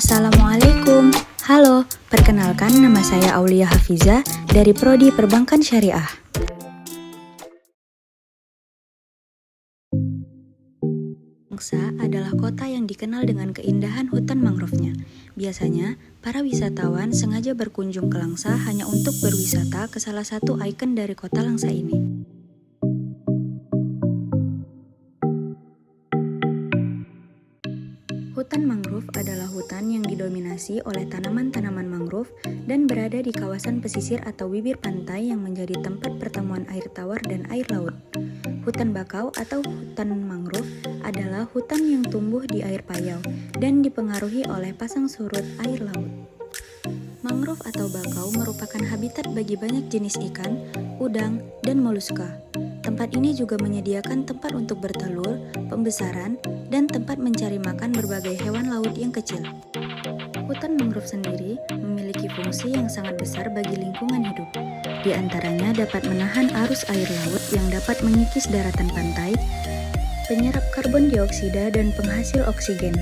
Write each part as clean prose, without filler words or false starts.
Assalamualaikum. Halo, perkenalkan nama saya Aulia Hafiza dari Prodi Perbankan Syariah. Langsa adalah kota yang dikenal dengan keindahan hutan mangrove-nya. Biasanya, para wisatawan sengaja berkunjung ke Langsa hanya untuk berwisata ke salah satu ikon dari kota Langsa ini. Hutan mangrove adalah hutan yang didominasi oleh tanaman-tanaman mangrove dan berada di kawasan pesisir atau bibir pantai yang menjadi tempat pertemuan air tawar dan air laut. Hutan bakau atau hutan mangrove adalah hutan yang tumbuh di air payau dan dipengaruhi oleh pasang surut air laut. Mangrove atau bakau merupakan habitat bagi banyak jenis ikan, udang, dan moluska. Tempat ini juga menyediakan tempat untuk bertelur, pembesaran, dan tempat mencari makan berbagai hewan laut yang kecil. Hutan mangrove sendiri memiliki fungsi yang sangat besar bagi lingkungan hidup. Di antaranya dapat menahan arus air laut yang dapat mengikis daratan pantai, penyerap karbon dioksida, dan penghasil oksigen.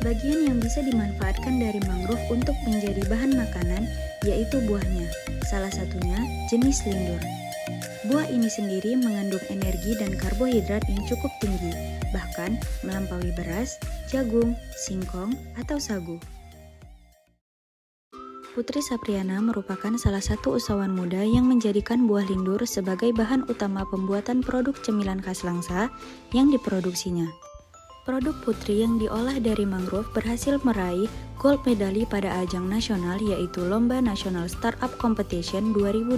Bagian yang bisa dimanfaatkan dari mangrove untuk menjadi bahan makanan yaitu buahnya, salah satunya jenis lindur. Buah ini sendiri mengandung energi dan karbohidrat yang cukup tinggi, bahkan melampaui beras, jagung, singkong, atau sagu. Putri Sapriana merupakan salah satu usahawan muda yang menjadikan buah lindur sebagai bahan utama pembuatan produk cemilan khas Langsa yang diproduksinya. Produk Putri yang diolah dari mangrove berhasil meraih gold medali pada ajang nasional yaitu Lomba Nasional Startup Competition 2022.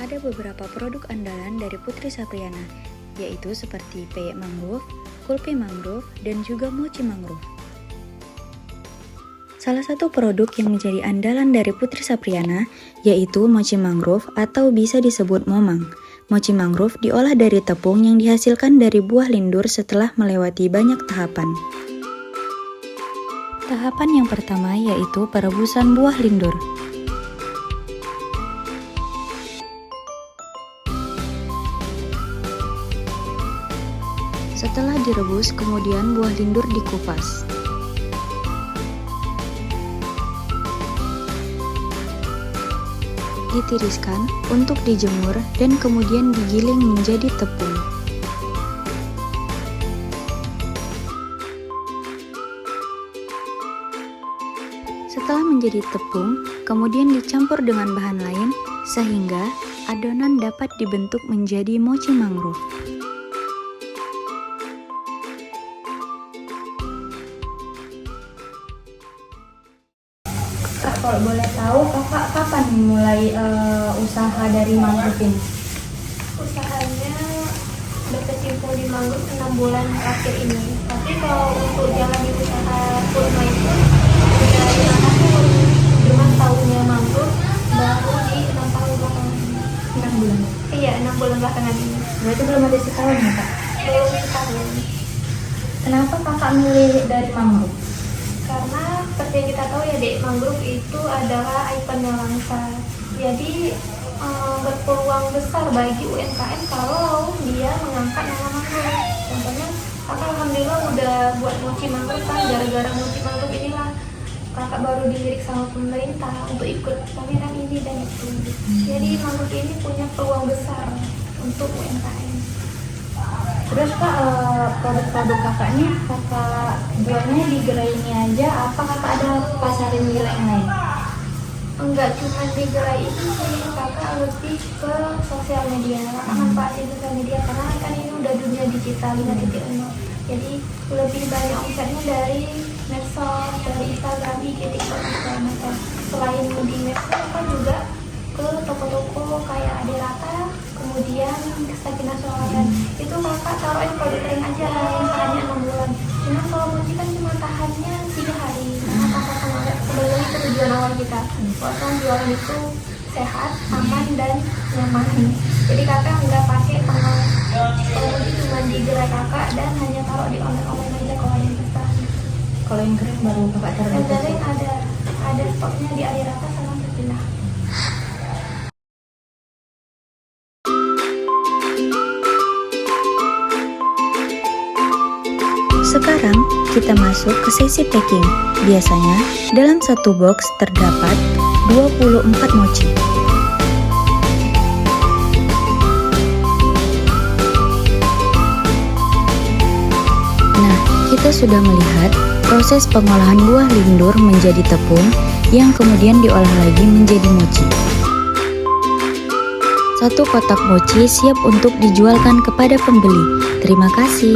Ada beberapa produk andalan dari Putri Sapriana, yaitu seperti peyek mangrove, kulpi mangrove, dan juga mochi mangrove. Salah satu produk yang menjadi andalan dari Putri Sapriana yaitu mochi mangrove atau bisa disebut momang. Mochi mangrove diolah dari tepung yang dihasilkan dari buah lindur setelah melewati banyak tahapan. Tahapan yang pertama yaitu perebusan buah lindur. Setelah direbus, kemudian buah lindur dikupas. Ditiriskan untuk dijemur dan kemudian digiling menjadi tepung. Setelah menjadi tepung, kemudian dicampur dengan bahan lain sehingga adonan dapat dibentuk menjadi mochi mangrove. Kak, kalau boleh tahu kakak kapan mulai usaha dari mangrove ini? Usahanya berkecimpung di mangrove 6 bulan terakhir ini. Tapi kalau untuk jalan di usaha kurma itu udah 5 tahun. Cuman tahunnya mangrove baru di 6 tahun belakangan ini. 6 bulan? Iya, 6 bulan belakangan ini. Berarti belum ada setahun ya kak? Belum setahun. Kenapa kakak milih dari mangrove? Karena seperti yang kita tahu ya dek, mangrove itu adalah ikonnya Langsa. Jadi berpeluang besar bagi UMKM kalau dia mengangkat nama mangrove. Contohnya kakak alhamdulillah udah buat mochi mangrove kan, gara-gara mochi mangrove inilah kakak baru dilirik sama pemerintah untuk ikut pameran ini dan itu. Jadi mangrove ini punya peluang besar untuk UMKM. Terus kak, produk-produk kakak ini kakak jualnya di gerai ini aja, apa kakak ada pasarin wilayah yang lain? Enggak cuma di gerai ini sih, kakak lebih ke sosial media. Kakak manfaatin sosial media karena kan ini udah dunia digital 5.0. Jadi lebih banyak omsetnya dari medsos, dari Instagram, IG, TikTok, dan segala macam. Selain di medsos kan juga ke toko-toko kayak Adirata, kemudian Sakinah Solayan. Itu kakak taruhin produk kering aja yang tahannya 6 bulan. Cuma kalau mochi kan cuma tahannya 3 hari. Karena kakak kemarin sebelum itu tujuan awal kita. Kalau jualan itu sehat, aman, dan nyaman. Jadi kakak nggak pakai pengawet. Kalau mochi cuma di gerai kakak dan hanya taruh di online aja kalau ada yang pesan. Kalau yang kering baru kakak taruh Yang di kering toko? ada stoknya di Adirata sama Sakinah. kita masuk ke sesi packing. Biasanya, dalam satu box terdapat 24 mochi. Nah, kita sudah melihat proses pengolahan buah lindur menjadi tepung yang kemudian diolah lagi menjadi mochi. Satu kotak mochi siap untuk dijualkan kepada pembeli. Terima kasih.